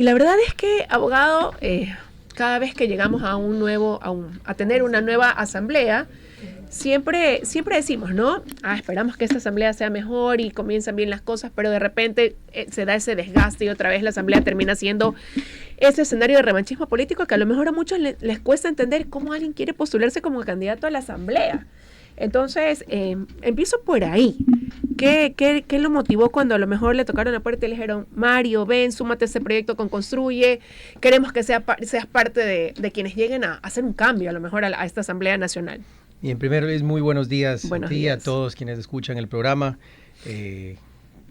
Y la verdad es que, abogado, cada vez que llegamos a tener una nueva asamblea, siempre decimos, ¿no? Esperamos que esta asamblea sea mejor y comiencen bien las cosas, pero de repente se da ese desgaste y otra vez la asamblea termina siendo ese escenario de revanchismo político que a lo mejor a muchos les cuesta entender cómo alguien quiere postularse como candidato a la asamblea. Entonces, empiezo por ahí. ¿Qué lo motivó cuando a lo mejor le tocaron la puerta y le dijeron, Mario, ven, súmate a ese proyecto con Construye, queremos que seas parte de quienes lleguen a hacer un cambio a lo mejor a esta Asamblea Nacional? Y en primer lugar, muy buenos días Buenos a ti, días. a todos quienes escuchan el programa.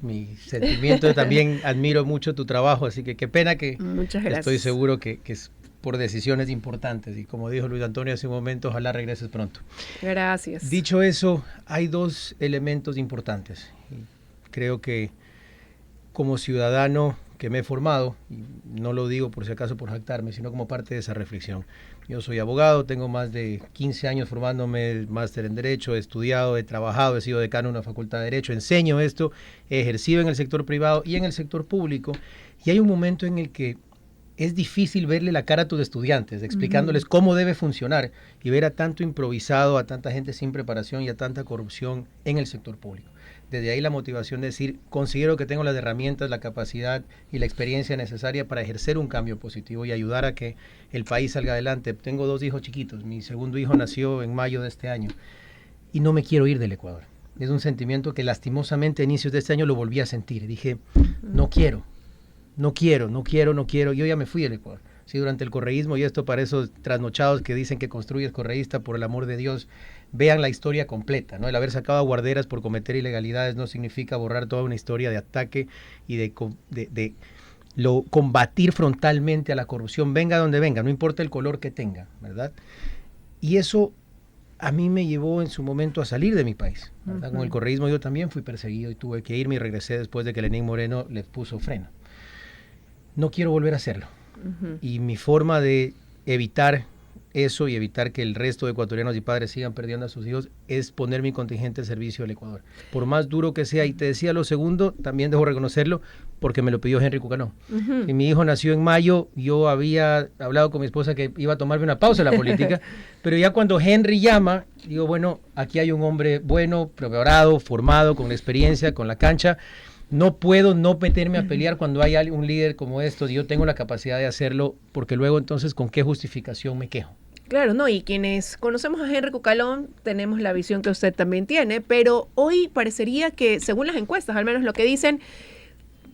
Mi sentimiento también admiro mucho tu trabajo, así que qué pena que Muchas gracias. estoy seguro que es por decisiones importantes. Y como dijo Luis Antonio hace un momento, ojalá regreses pronto. Gracias. Dicho eso, hay dos elementos importantes. Y creo que como ciudadano que me he formado, y no lo digo por si acaso por jactarme, sino como parte de esa reflexión. Yo soy abogado, tengo más de 15 años formándome el máster en Derecho, he estudiado, he trabajado, he sido decano en una facultad de Derecho, enseño esto, he ejercido en el sector privado y en el sector público, y hay un momento en el que es difícil verle la cara a tus estudiantes, explicándoles cómo debe funcionar y ver a tanto improvisado, a tanta gente sin preparación y a tanta corrupción en el sector público. Desde ahí la motivación de decir, considero que tengo las herramientas, la capacidad y la experiencia necesaria para ejercer un cambio positivo y ayudar a que el país salga adelante. Tengo 2 hijos chiquitos, mi segundo hijo nació en mayo de este año y no me quiero ir del Ecuador. Es un sentimiento que lastimosamente a inicios de este año lo volví a sentir. Dije, no quiero. Yo ya me fui del Ecuador. Sí, durante el correísmo, y esto para esos trasnochados que dicen que Construyes correísta, por el amor de Dios, vean la historia completa, ¿no? El haber sacado a guarderas por cometer ilegalidades no significa borrar toda una historia de ataque y de combatir frontalmente a la corrupción, venga donde venga, no importa el color que tenga, ¿verdad? Y eso a mí me llevó en su momento a salir de mi país, ¿verdad? Con el correísmo yo también fui perseguido y tuve que irme y regresé después de que Lenín Moreno le puso freno. No quiero volver a hacerlo. Y mi forma de evitar eso y evitar que el resto de ecuatorianos y padres sigan perdiendo a sus hijos es poner mi contingente al servicio del Ecuador. Por más duro que sea, y te decía lo segundo, también debo reconocerlo, porque me lo pidió Henry Cucanó. Y mi hijo nació en mayo, yo había hablado con mi esposa que iba a tomarme una pausa en la política, pero ya cuando Henry llama, digo, bueno, aquí hay un hombre bueno, preparado, formado, con experiencia, con la cancha. No puedo no meterme a pelear cuando hay un líder como estos y yo tengo la capacidad de hacerlo, porque luego entonces ¿con qué justificación me quejo? Claro, ¿no? Y quienes conocemos a Henry Cucalón tenemos la visión que usted también tiene, pero hoy parecería que, según las encuestas, al menos lo que dicen,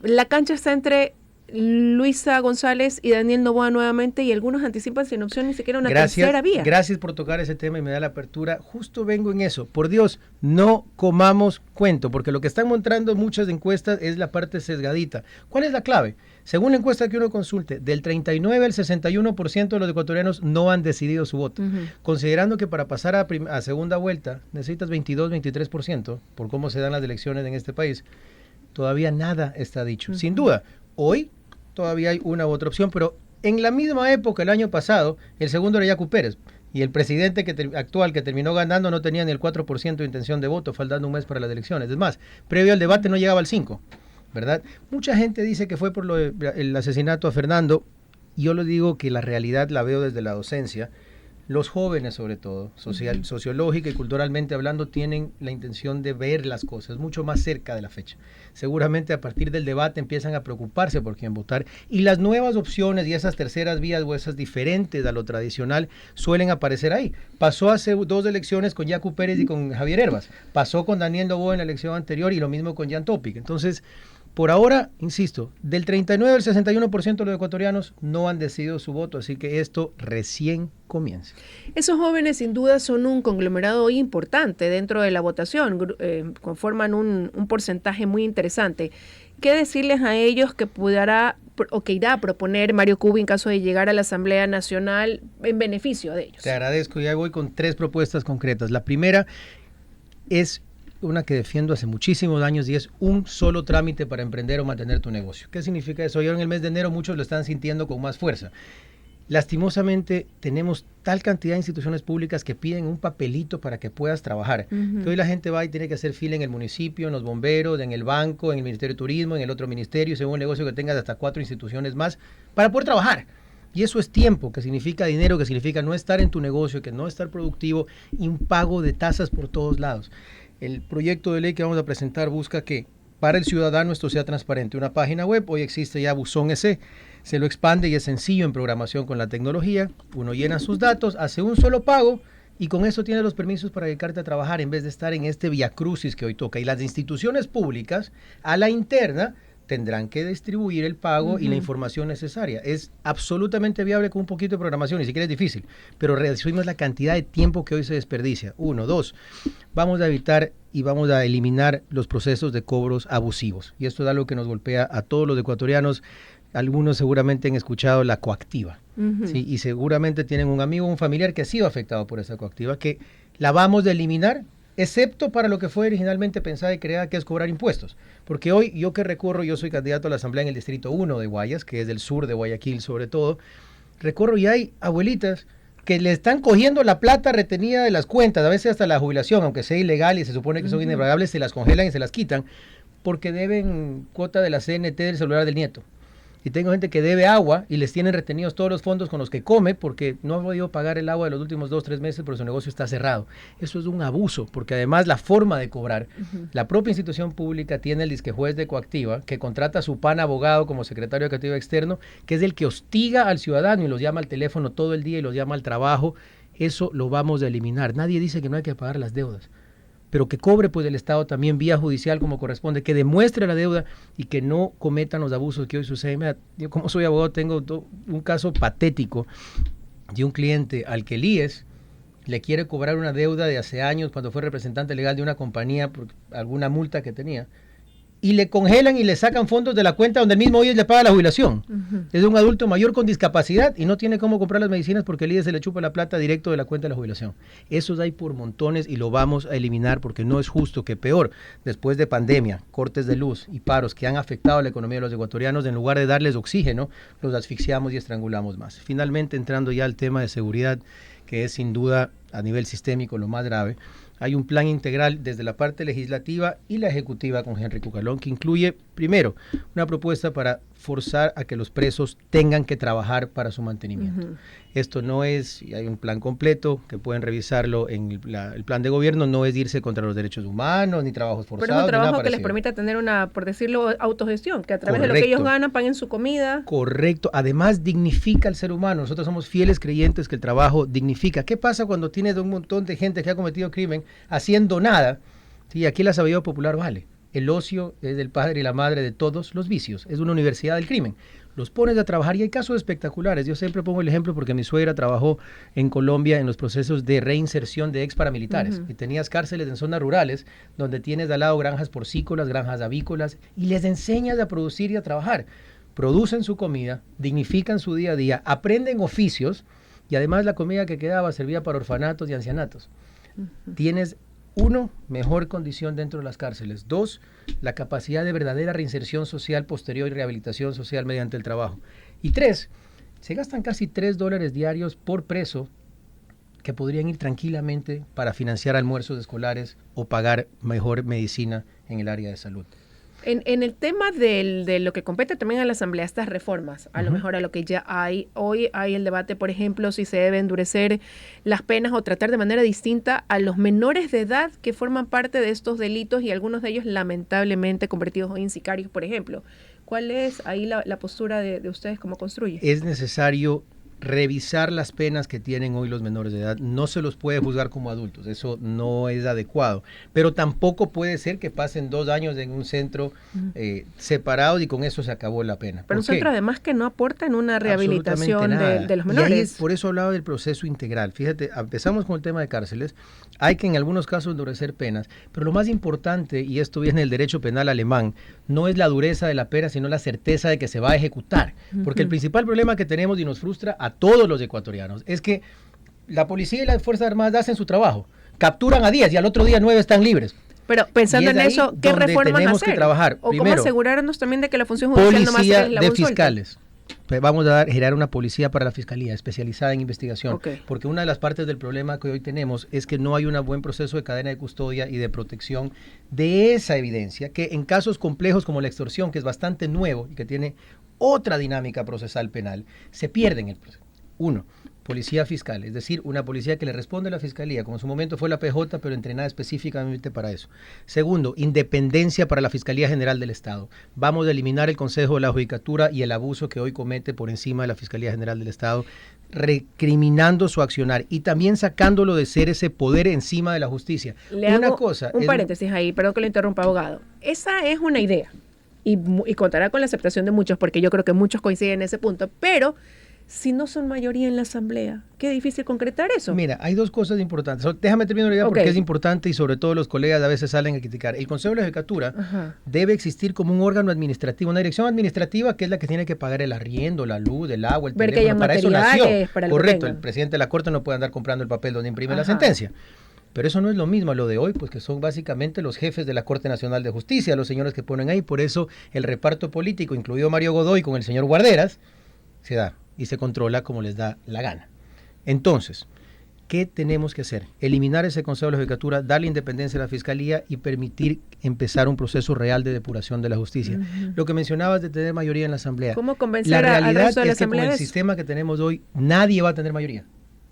la cancha está entre Luisa González y Daniel Noboa nuevamente, y algunos anticipan sin opción ni siquiera una tercera vía. Gracias por tocar ese tema y me da la apertura. Justo vengo en eso. Por Dios, no comamos cuento, porque lo que están mostrando muchas encuestas es la parte sesgadita. ¿Cuál es la clave? Según la encuesta que uno consulte, del 39 al 61% de los ecuatorianos no han decidido su voto. Considerando que para pasar a segunda vuelta necesitas 22-23% por cómo se dan las elecciones en este país, todavía nada está dicho. Sin duda, hoy todavía hay una u otra opción, pero en la misma época, el año pasado, el segundo era Yacu Pérez, y el presidente actual que terminó ganando no tenía ni el 4% de intención de voto, faltando un mes para las elecciones. Es más, previo al debate no llegaba al 5%, ¿verdad? Mucha gente dice que fue por el asesinato a Fernando. Yo le digo que la realidad la veo desde la docencia. Los jóvenes, sobre todo, sociológica y culturalmente hablando, tienen la intención de ver las cosas mucho más cerca de la fecha. Seguramente a partir del debate empiezan a preocuparse por quién votar, y las nuevas opciones y esas terceras vías o esas diferentes a lo tradicional suelen aparecer ahí. Pasó hace 2 elecciones con Yacu Pérez y con Javier Herbas, pasó con Daniel Noboa en la elección anterior y lo mismo con Jan Topic. Entonces, por ahora, insisto, del 39 al 61% de los ecuatorianos no han decidido su voto, así que esto recién comienza. Esos jóvenes sin duda son un conglomerado importante dentro de la votación, conforman un porcentaje muy interesante. ¿Qué decirles a ellos que pudiera o que irá a proponer Mario Cubi en caso de llegar a la Asamblea Nacional en beneficio de ellos? Te agradezco, ya voy con 3 propuestas concretas. La primera es una que defiendo hace muchísimos años y es un solo trámite para emprender o mantener tu negocio. ¿Qué significa eso? Yo en el mes de enero muchos lo están sintiendo con más fuerza. lastimosamente tenemos tal cantidad de instituciones públicas que piden un papelito para que puedas trabajar. Que hoy la gente va y tiene que hacer fila en el municipio, en los bomberos, en el banco, en el Ministerio de Turismo, en el otro ministerio, según el negocio que tengas, hasta 4 instituciones más, para poder trabajar. Y eso es tiempo, que significa dinero, que significa no estar en tu negocio, que no estar productivo, y un pago de tasas por todos lados. El proyecto de ley que vamos a presentar busca que para el ciudadano esto sea transparente. Una página web, hoy existe ya Buzón EC, se lo expande y es sencillo en programación con la tecnología. Uno llena sus datos, hace un solo pago y con eso tiene los permisos para dedicarte a trabajar en vez de estar en este viacrucis que hoy toca. Y las instituciones públicas, a la interna, tendrán que distribuir el pago y la información necesaria. Es absolutamente viable con un poquito de programación, ni siquiera es difícil, pero reducimos la cantidad de tiempo que hoy se desperdicia. 1, 2, vamos a evitar y vamos a eliminar los procesos de cobros abusivos. Y esto es algo que nos golpea a todos los ecuatorianos. Algunos seguramente han escuchado la coactiva, ¿sí? Y seguramente tienen un amigo o un familiar que ha sido afectado por esa coactiva, que la vamos a eliminar, excepto para lo que fue originalmente pensada y creada, que es cobrar impuestos. Porque hoy, yo que recorro, yo soy candidato a la Asamblea en el Distrito 1 de Guayas, que es del sur de Guayaquil sobre todo, recorro y hay abuelitas que le están cogiendo la plata retenida de las cuentas, a veces hasta la jubilación, aunque sea ilegal y se supone que son indefragables, se las congelan y se las quitan, porque deben cuota de la CNT del celular del nieto. Y tengo gente que debe agua y les tienen retenidos todos los fondos con los que come porque no ha podido pagar el agua de los últimos 2 o 3 meses porque su negocio está cerrado. Eso es un abuso, porque además la forma de cobrar, la propia institución pública tiene el disque juez de coactiva que contrata a su pan abogado como secretario de coactiva externo, que es el que hostiga al ciudadano y los llama al teléfono todo el día y los llama al trabajo. Eso lo vamos a eliminar. Nadie dice que no hay que pagar las deudas, pero que cobre pues el Estado también vía judicial como corresponde, que demuestre la deuda y que no cometan los abusos que hoy suceden. Mira, yo como soy abogado tengo un caso patético de un cliente al que el IES le quiere cobrar una deuda de hace años cuando fue representante legal de una compañía por alguna multa que tenía, y le congelan y le sacan fondos de la cuenta donde el mismo IES le paga la jubilación. Es un adulto mayor con discapacidad y no tiene cómo comprar las medicinas porque el IES se le chupa la plata directo de la cuenta de la jubilación. Esos hay por montones y lo vamos a eliminar porque no es justo que peor, después de pandemia, cortes de luz y paros que han afectado a la economía de los ecuatorianos, en lugar de darles oxígeno, los asfixiamos y estrangulamos más. Finalmente, entrando ya al tema de seguridad, que es sin duda a nivel sistémico lo más grave, hay un plan integral desde la parte legislativa y la ejecutiva con Henry Cucalón que incluye, primero, una propuesta para forzar a que los presos tengan que trabajar para su mantenimiento. Esto no es, y hay un plan completo que pueden revisarlo en el plan de gobierno, no es irse contra los derechos humanos ni trabajos forzados. Pero es un trabajo que les permita tener una, por decirlo, autogestión, que a través de lo que ellos ganan paguen su comida. Correcto, además dignifica al ser humano. Nosotros somos fieles creyentes que el trabajo dignifica. ¿Qué pasa cuando tienes un montón de gente que ha cometido crimen haciendo nada? Sí, aquí la sabiduría popular vale. El ocio es el padre y la madre de todos los vicios. Es una universidad del crimen. Los pones a trabajar y hay casos espectaculares. Yo siempre pongo el ejemplo porque mi suegra trabajó en Colombia en los procesos de reinserción de ex paramilitares. Y tenías cárceles en zonas rurales donde tienes al lado granjas porcícolas, granjas avícolas y les enseñas a producir y a trabajar. Producen su comida, dignifican su día a día, aprenden oficios y además la comida que quedaba servía para orfanatos y ancianatos. Tienes 1, mejor condición dentro de las cárceles. 2, la capacidad de verdadera reinserción social posterior y rehabilitación social mediante el trabajo. Y 3, se gastan casi $3 diarios por preso que podrían ir tranquilamente para financiar almuerzos escolares o pagar mejor medicina en el área de salud. En el tema de lo que compete también a la Asamblea, estas reformas, a lo mejor a lo que ya hay, hoy hay el debate, por ejemplo, si se debe endurecer las penas o tratar de manera distinta a los menores de edad que forman parte de estos delitos y algunos de ellos lamentablemente convertidos hoy en sicarios, por ejemplo. ¿Cuál es ahí la postura de ustedes como Construye? Es necesario revisar las penas que tienen hoy los menores de edad. No se los puede juzgar como adultos, eso no es adecuado, pero tampoco puede ser que pasen 2 años en un centro separados y con eso se acabó la pena. Pero un centro además que no aporta en una rehabilitación de los menores. Y ahí por eso hablaba del proceso integral. Fíjate, empezamos con el tema de cárceles, hay que en algunos casos endurecer penas, pero lo más importante, y esto viene del derecho penal alemán, no es la dureza de la pena, sino la certeza de que se va a ejecutar, porque el principal problema que tenemos y nos frustra a todos los ecuatorianos es que la policía y las Fuerzas Armadas hacen su trabajo, capturan a 10 y al otro día 9 están libres. Pero pensando en eso, ¿qué reformas tenemos hacer? Que trabajar. O primero, cómo asegurarnos también de que la función judicial no más es la de fiscales. vamos a generar una policía para la fiscalía especializada en investigación, Ok. porque una de las partes del problema que hoy tenemos es que no hay un buen proceso de cadena de custodia y de protección de esa evidencia, que en casos complejos como la extorsión, que es bastante nuevo y que tiene otra dinámica procesal penal, se pierde en el proceso. Uno, policía fiscal, es decir, una policía que le responde a la fiscalía, como en su momento fue la PJ, pero entrenada específicamente para eso. Segundo, independencia para la Fiscalía General del Estado. Vamos a eliminar el Consejo de la Judicatura y el abuso que hoy comete por encima de la Fiscalía General del Estado, recriminando su accionar y también sacándolo de ser ese poder encima de la justicia. Le hago un paréntesis ahí, perdón que lo interrumpa, abogado. Esa es una idea y contará con la aceptación de muchos, porque yo creo que muchos coinciden en ese punto, pero si no son mayoría en la asamblea, qué difícil concretar eso. Mira, hay dos cosas importantes. Déjame terminar la idea porque es importante y sobre todo los colegas a veces salen a criticar. El Consejo de la Judicatura debe existir como un órgano administrativo, una dirección administrativa que es la que tiene que pagar el arriendo, la luz, el agua, el teléfono. Para eso nació. Correcto, el presidente de la Corte no puede andar comprando el papel donde imprime la sentencia. Pero eso no es lo mismo a lo de hoy, pues que son básicamente los jefes de la Corte Nacional de Justicia, los señores que ponen ahí. Por eso el reparto político, incluido Mario Godoy con el señor Guarderas, se da y se controla como les da la gana. Entonces, ¿qué tenemos que hacer? Eliminar ese Consejo de la Judicatura, darle independencia a la Fiscalía y permitir empezar un proceso real de depuración de la justicia. Lo que mencionabas de tener mayoría en la Asamblea. ¿Cómo convencer al resto de la Asamblea? La realidad es que con el sistema que tenemos hoy, nadie va a tener mayoría.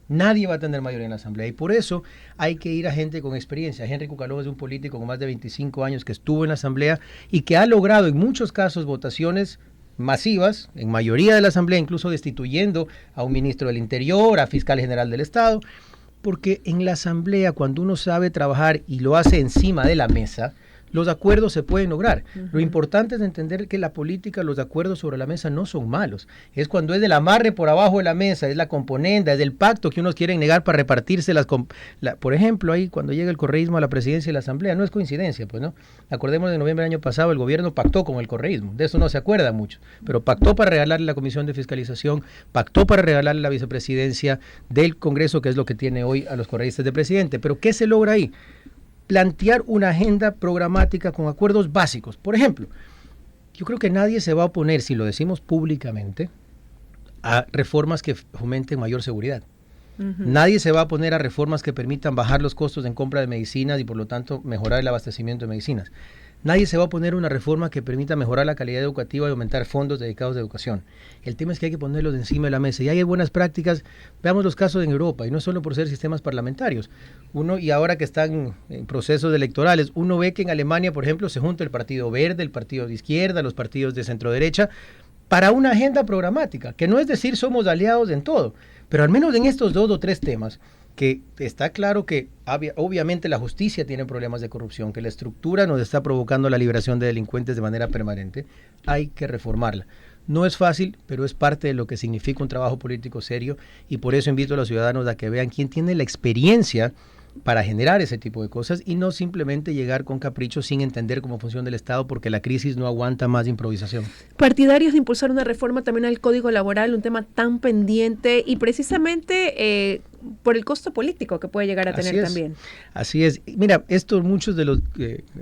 Nadie va a tener mayoría en la Asamblea y por eso hay que ir a gente con experiencia. Henry Cucaló es un político con más de 25 años que estuvo en la Asamblea y que ha logrado en muchos casos votaciones masivas, en mayoría de la Asamblea, incluso destituyendo a un ministro del Interior, a fiscal general del Estado, porque en la Asamblea, cuando uno sabe trabajar y lo hace encima de la mesa, los acuerdos se pueden lograr. Lo importante es entender que la política, los acuerdos sobre la mesa no son malos. Es cuando es del amarre por abajo de la mesa, es la componenda, es del pacto que unos quieren negar para repartirse por ejemplo, ahí cuando llega el correísmo a la presidencia de la Asamblea, no es coincidencia, pues no. Acordemos de noviembre del año pasado, el gobierno pactó con el correísmo, de eso no se acuerda mucho, pero pactó para regalarle la Comisión de Fiscalización, pactó para regalarle la vicepresidencia del Congreso, que es lo que tiene hoy a los correístas de presidente. Pero ¿qué se logra ahí? Plantear una agenda programática con acuerdos básicos. Por ejemplo, yo creo que nadie se va a oponer, si lo decimos públicamente, a reformas que fomenten mayor seguridad. Nadie se va a oponer a reformas que permitan bajar los costos en compra de medicinas y por lo tanto mejorar el abastecimiento de medicinas. Nadie se va a oponer a una reforma que permita mejorar la calidad educativa y aumentar fondos dedicados a educación. El tema es que hay que ponerlos encima de la mesa. Y hay buenas prácticas. Veamos los casos en Europa, y no solo por ser sistemas parlamentarios. Y ahora que están en procesos electorales, uno ve que en Alemania, por ejemplo, se junta el Partido Verde, el Partido de Izquierda, los partidos de centro-derecha, para una agenda programática, que no es decir somos aliados en todo, pero al menos en estos 2 o 3 temas, que está claro que obviamente la justicia tiene problemas de corrupción, que la estructura nos está provocando la liberación de delincuentes de manera permanente, hay que reformarla. No es fácil, pero es parte de lo que significa un trabajo político serio y por eso invito a los ciudadanos a que vean quién tiene la experiencia para generar ese tipo de cosas y no simplemente llegar con caprichos sin entender cómo funciona el Estado porque la crisis no aguanta más improvisación. Partidarios de impulsar una reforma también al Código Laboral, un tema tan pendiente y precisamente por el costo político que puede llegar a tener también. Así es. Mira, muchos de los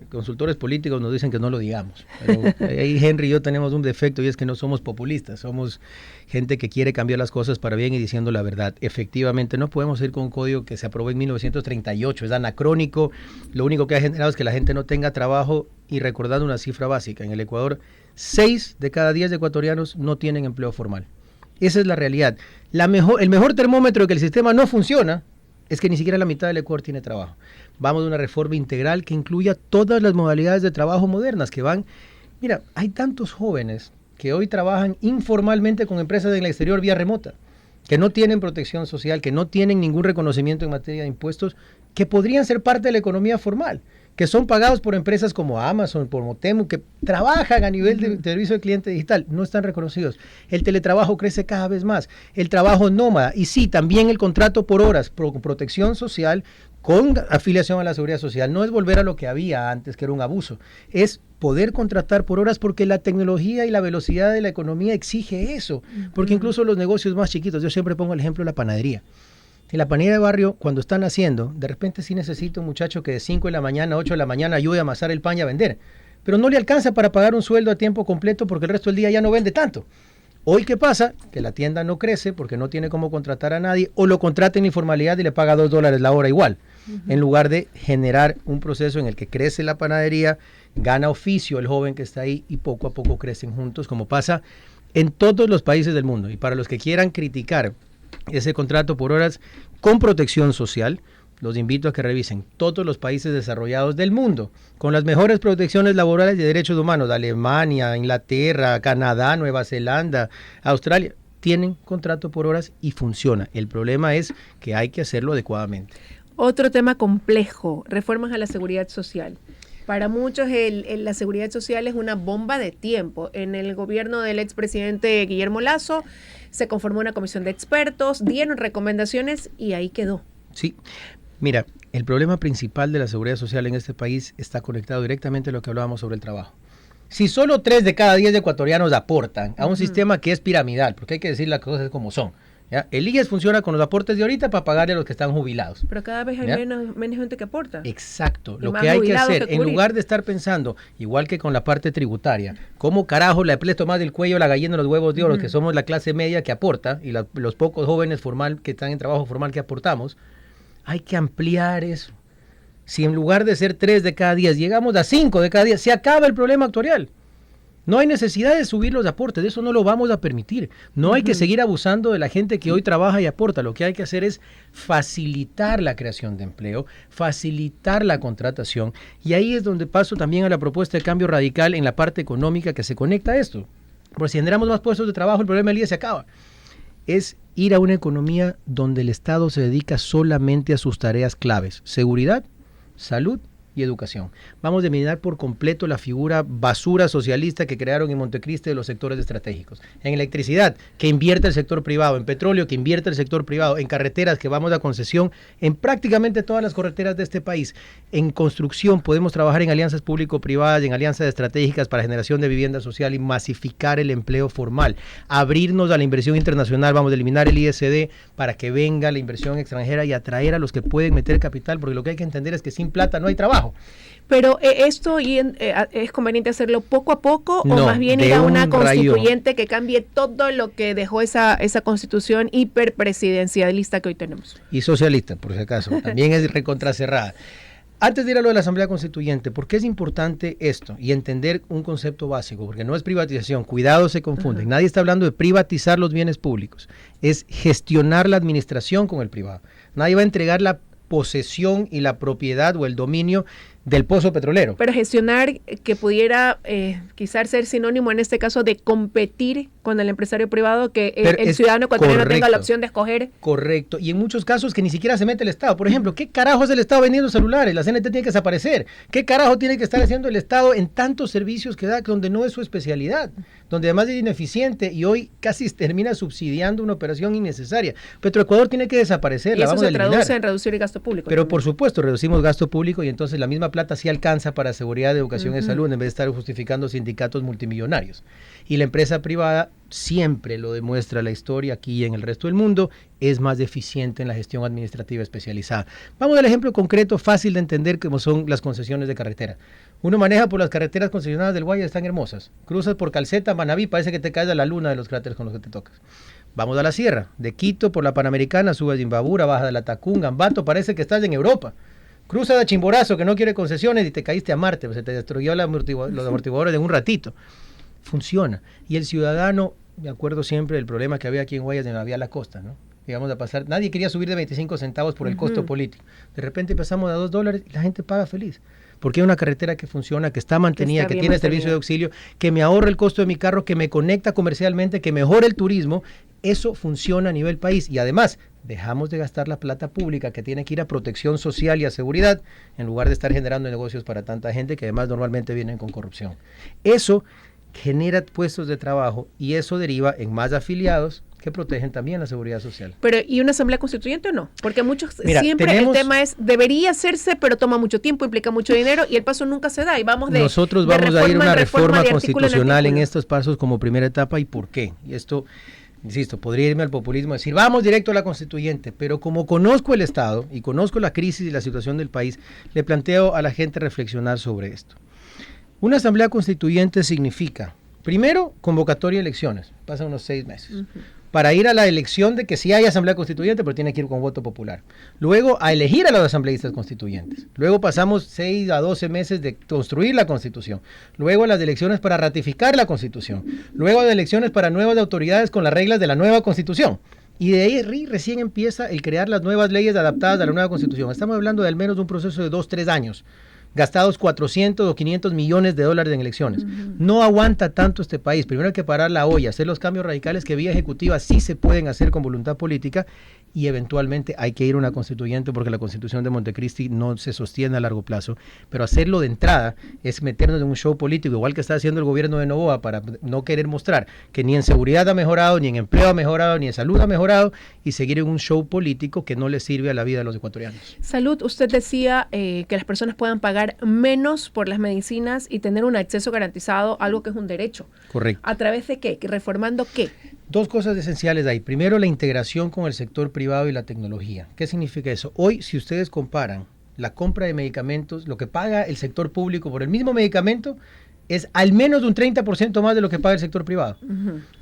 consultores políticos nos dicen que no lo digamos. Pero ahí Henry y yo tenemos un defecto y es que no somos populistas, somos gente que quiere cambiar las cosas para bien y diciendo la verdad. Efectivamente, no podemos ir con un código que se aprobó en 1938, es anacrónico, lo único que ha generado es que la gente no tenga trabajo y recordando una cifra básica, en el Ecuador, 6 de cada 10 ecuatorianos no tienen empleo formal. Esa es la realidad. El mejor termómetro de que el sistema no funciona es que ni siquiera la mitad del Ecuador tiene trabajo. Vamos a una reforma integral que incluya todas las modalidades de trabajo modernas que van. Mira, hay tantos jóvenes que hoy trabajan informalmente con empresas en el exterior vía remota, que no tienen protección social, que no tienen ningún reconocimiento en materia de impuestos, que podrían ser parte de la economía formal, que son pagados por empresas como Amazon, por Motemu, que trabajan a nivel de servicio de cliente digital, no están reconocidos. El teletrabajo crece cada vez más, el trabajo nómada, y sí, también el contrato por horas, con protección social, con afiliación a la seguridad social. No es volver a lo que había antes, que era un abuso, es poder contratar por horas porque la tecnología y la velocidad de la economía exige eso, porque incluso los negocios más chiquitos, yo siempre pongo el ejemplo de la panadería. En la panadería de barrio, cuando están haciendo, de repente sí necesita un muchacho que de 5 de la mañana, 8 de la mañana ayude a amasar el pan y a vender, pero no le alcanza para pagar un sueldo a tiempo completo porque el resto del día ya no vende tanto. Hoy, ¿qué pasa? Que la tienda no crece porque no tiene cómo contratar a nadie, o lo contrata en informalidad y le paga $2 la hora igual, en lugar de generar un proceso en el que crece la panadería, gana oficio el joven que está ahí y poco a poco crecen juntos, como pasa en todos los países del mundo. Y para los que quieran criticar ese contrato por horas con protección social, los invito a que revisen todos los países desarrollados del mundo, con las mejores protecciones laborales y derechos humanos. Alemania, Inglaterra, Canadá, Nueva Zelanda, Australia, tienen contrato por horas y funciona. El problema es que hay que hacerlo adecuadamente. Otro tema complejo, reformas a la seguridad social. Para muchos la seguridad social es una bomba de tiempo. En el gobierno del expresidente Guillermo Lasso se conformó una comisión de expertos, dieron recomendaciones y ahí quedó. Sí. Mira, el problema principal de la seguridad social en este país está conectado directamente a lo que hablábamos sobre el trabajo. Si solo 3 de cada 10 ecuatorianos aportan a un sistema que es piramidal, porque hay que decir las cosas como son, ¿ya? El IES funciona con los aportes de ahorita para pagarle a los que están jubilados. Pero cada vez hay menos gente que aporta. Exacto. Lo que hay que hacer, en lugar de estar pensando, igual que con la parte tributaria, ¿cómo carajo le apresto más del cuello la gallina de los huevos de oro, que somos la clase media que aporta, y los pocos jóvenes formal que están en trabajo formal que aportamos? Hay que ampliar eso. Si en lugar de ser 3 de cada 10, llegamos a 5 de cada 10, se acaba el problema actuarial. No hay necesidad de subir los aportes, eso no lo vamos a permitir. No hay que seguir abusando de la gente que hoy trabaja y aporta. Lo que hay que hacer es facilitar la creación de empleo, facilitar la contratación. Y ahí es donde paso también a la propuesta de cambio radical en la parte económica que se conecta a esto. Porque si generamos más puestos de trabajo, el problema del día se acaba. Es ir a una economía donde el Estado se dedica solamente a sus tareas claves: seguridad, salud y educación. Vamos a eliminar por completo la figura basura socialista que crearon en Montecristi de los sectores estratégicos. En electricidad, que invierte el sector privado; en petróleo, que invierte el sector privado; en carreteras, que vamos a concesión en prácticamente todas las carreteras de este país; en construcción, podemos trabajar en alianzas público-privadas, en alianzas estratégicas para generación de vivienda social y masificar el empleo formal; abrirnos a la inversión internacional. Vamos a eliminar el ISD para que venga la inversión extranjera y atraer a los que pueden meter capital, porque lo que hay que entender es que sin plata no hay trabajo. Pero esto es conveniente hacerlo poco a poco, o más bien ir a una constituyente que cambie todo lo que dejó esa constitución hiperpresidencialista que hoy tenemos. Y socialista, por si acaso, también es recontracerrada. Antes de ir a lo de la Asamblea Constituyente, ¿por qué es importante esto? Y entender un concepto básico, porque no es privatización, cuidado, se confunden. Nadie está hablando de privatizar los bienes públicos, es gestionar la administración con el privado. Nadie va a entregar la posesión y la propiedad o el dominio del pozo petrolero. Pero gestionar, que pudiera quizás ser sinónimo en este caso de competir con el empresario privado, que el ciudadano ecuatoriano tenga la opción de escoger. Correcto, y en muchos casos que ni siquiera se mete el Estado. Por ejemplo, ¿qué carajo es el Estado vendiendo celulares? La CNT tiene que desaparecer. ¿Qué carajo tiene que estar haciendo el Estado en tantos servicios que da, donde no es su especialidad, donde además es ineficiente y hoy casi termina subsidiando una operación innecesaria? Petroecuador tiene que desaparecer. Y eso se traduce en reducir el gasto público. Pero también, por supuesto, reducimos gasto público y entonces la misma plata sí alcanza para seguridad, educación y salud, en vez de estar justificando sindicatos multimillonarios. Y la empresa privada, siempre lo demuestra la historia aquí y en el resto del mundo, es más eficiente en la gestión administrativa especializada. Vamos al ejemplo concreto, fácil de entender, como son las concesiones de carretera. Uno maneja por las carreteras concesionadas del Guaya, están hermosas. Cruzas por Calceta, Manabí, parece que te caes a la luna de los cráteres con los que te tocas. Vamos a la sierra, de Quito por la Panamericana, subes de Imbabura, bajas de la Tacunga, Ambato, parece que estás en Europa. Cruza de Chimborazo, que no quiere concesiones, y te caíste a Marte, pues se te destruyó los amortiguadores en un ratito. Funciona. Y el ciudadano, me acuerdo siempre del problema que había aquí en Guayas, en la vía a la costa, ¿no? Íbamos a pasar, nadie quería subir de 25 centavos por el costo político. De repente pasamos a $2 y la gente paga feliz. Porque hay una carretera que funciona, que está mantenida, que tiene servicio de auxilio, que me ahorra el costo de mi carro, que me conecta comercialmente, que mejora el turismo. Eso funciona a nivel país. Y además, dejamos de gastar la plata pública que tiene que ir a protección social y a seguridad, en lugar de estar generando negocios para tanta gente que además normalmente vienen con corrupción. Eso genera puestos de trabajo y eso deriva en más afiliados que protegen también la seguridad social. Pero, ¿y una asamblea constituyente o no? Porque muchos, siempre el tema es, debería hacerse, pero toma mucho tiempo, implica mucho dinero y el paso nunca se da. Y nosotros vamos a ir a una reforma constitucional en estos pasos como primera etapa. ¿Y por qué? Y esto, insisto, podría irme al populismo, decir, vamos directo a la constituyente, pero como conozco el Estado y conozco la crisis y la situación del país, le planteo a la gente reflexionar sobre esto. Una asamblea constituyente significa Primero, convocatoria de elecciones, pasan unos 6 meses. Para ir a la elección de que sí hay asamblea constituyente, pero tiene que ir con voto popular. Luego a elegir a los asambleístas constituyentes. Luego pasamos 6 a 12 meses de construir la constitución. Luego a las elecciones para ratificar la constitución. Luego a las elecciones para nuevas autoridades con las reglas de la nueva constitución. Y de ahí recién empieza el crear las nuevas leyes adaptadas a la nueva constitución. Estamos hablando de al menos un proceso de 2-3 años. Gastados 400 o 500 millones de dólares en elecciones. No aguanta tanto este país. Primero hay que parar la olla, hacer los cambios radicales que vía ejecutiva sí se pueden hacer con voluntad política y eventualmente hay que ir a una constituyente porque la constitución de Montecristi no se sostiene a largo plazo. Pero hacerlo de entrada es meternos en un show político, igual que está haciendo el gobierno de Noboa para no querer mostrar que ni en seguridad ha mejorado, ni en empleo ha mejorado, ni en salud ha mejorado y seguir en un show político que no le sirve a la vida de los ecuatorianos. Salud, usted decía que las personas puedan pagar menos por las medicinas y tener un acceso garantizado, algo que es un derecho. Correcto. ¿A través de qué? ¿Reformando qué? Dos cosas esenciales ahí. Primero, la integración con el sector privado y la tecnología. ¿Qué significa eso? Hoy, si ustedes comparan la compra de medicamentos, lo que paga el sector público por el mismo medicamento es al menos un 30% más de lo que paga el sector privado,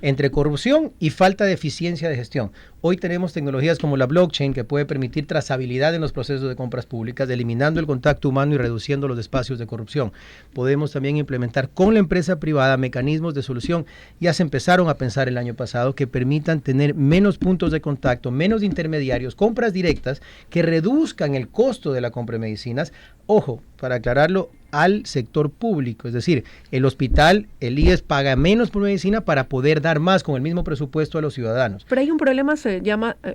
entre corrupción y falta de eficiencia de gestión. Hoy tenemos tecnologías como la blockchain que puede permitir trazabilidad en los procesos de compras públicas, eliminando el contacto humano y reduciendo los espacios de corrupción. Podemos también implementar con la empresa privada mecanismos de solución. Ya se empezaron a pensar el año pasado que permitan tener menos puntos de contacto, menos intermediarios, compras directas que reduzcan el costo de la compra de medicinas. Ojo, para aclararlo, al sector público, es decir, el hospital, el IES paga menos por medicina para poder dar más con el mismo presupuesto a los ciudadanos. Pero hay un problema,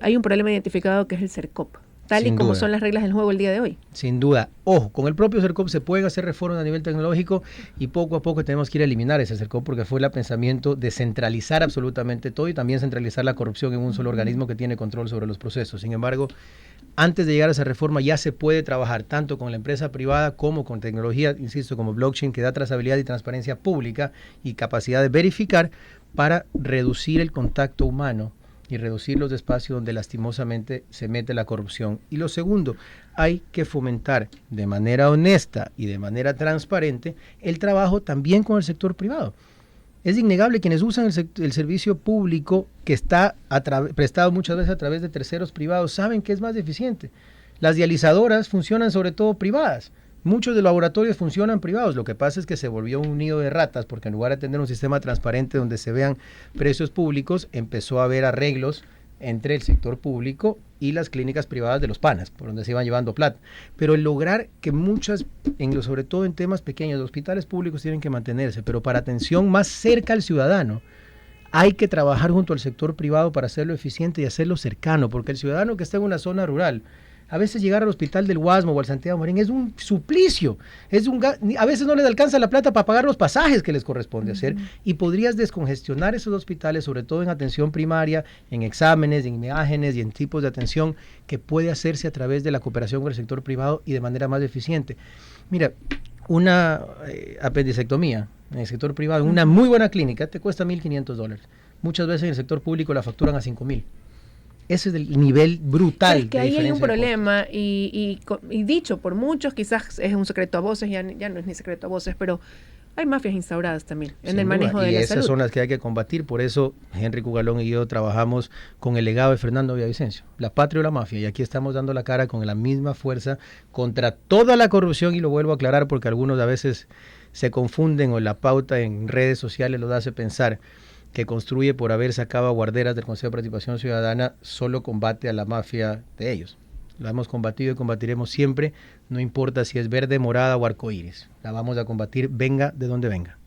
hay un problema identificado que es el CERCOP, tal y como son las reglas del juego el día de hoy. Sin duda. Ojo, con el propio CERCOP se pueden hacer reformas a nivel tecnológico y poco a poco tenemos que ir a eliminar ese CERCOP porque fue el pensamiento de centralizar absolutamente todo y también centralizar la corrupción en un solo organismo que tiene control sobre los procesos. Sin embargo, antes de llegar a esa reforma ya se puede trabajar tanto con la empresa privada como con tecnología, insisto, como blockchain, que da trazabilidad y transparencia pública y capacidad de verificar para reducir el contacto humano y reducir los espacios donde lastimosamente se mete la corrupción. Y lo segundo, hay que fomentar de manera honesta y de manera transparente el trabajo también con el sector privado. Es innegable quienes usan el servicio público que está prestado muchas veces a través de terceros privados, saben que es más eficiente. Las dializadoras funcionan sobre todo privadas. Muchos de los laboratorios funcionan privados. Lo que pasa es que se volvió un nido de ratas porque en lugar de tener un sistema transparente donde se vean precios públicos, empezó a haber arreglos entre el sector público y las clínicas privadas de los panas, por donde se iban llevando plata. Pero el lograr que muchas, sobre todo en temas pequeños, los hospitales públicos tienen que mantenerse, pero para atención más cerca al ciudadano, hay que trabajar junto al sector privado para hacerlo eficiente y hacerlo cercano, porque el ciudadano que está en una zona rural, a veces llegar al hospital del Guasmo o al Santiago Marín es un suplicio, a veces no les alcanza la plata para pagar los pasajes que les corresponde hacer y podrías descongestionar esos hospitales, sobre todo en atención primaria, en exámenes, en imágenes y en tipos de atención que puede hacerse a través de la cooperación con el sector privado y de manera más eficiente. Mira, una apendicectomía en el sector privado, en una muy buena clínica, te cuesta $1,500. Muchas veces en el sector público la facturan a $5,000. Ese es el nivel brutal. Es que ahí hay un problema y dicho por muchos, quizás es un secreto a voces, ya no es ni secreto a voces, pero hay mafias instauradas también en el manejo de la salud. Y esas son las que hay que combatir, por eso Henry Cugalón y yo trabajamos con el legado de Fernando Villavicencio, la patria o la mafia, y aquí estamos dando la cara con la misma fuerza contra toda la corrupción, y lo vuelvo a aclarar porque algunos a veces se confunden o la pauta en redes sociales los hace pensar que construye por haber sacado a guarderas del Consejo de Participación Ciudadana, solo combate a la mafia de ellos. La hemos combatido y combatiremos siempre, no importa si es verde, morada o arcoíris. La vamos a combatir, venga de donde venga.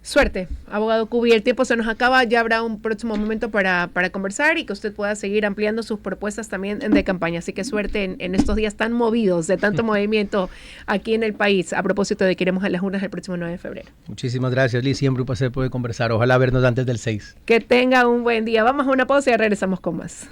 Suerte, abogado Cubi. El tiempo se nos acaba, ya habrá un próximo momento para conversar y que usted pueda seguir ampliando sus propuestas también de campaña. Así que suerte en estos días tan movidos, de tanto movimiento aquí en el país, a propósito de que iremos a las urnas el próximo 9 de febrero. Muchísimas gracias, Liz. Siempre un placer poder conversar. Ojalá vernos antes del 6. Que tenga un buen día. Vamos a una pausa y regresamos con más.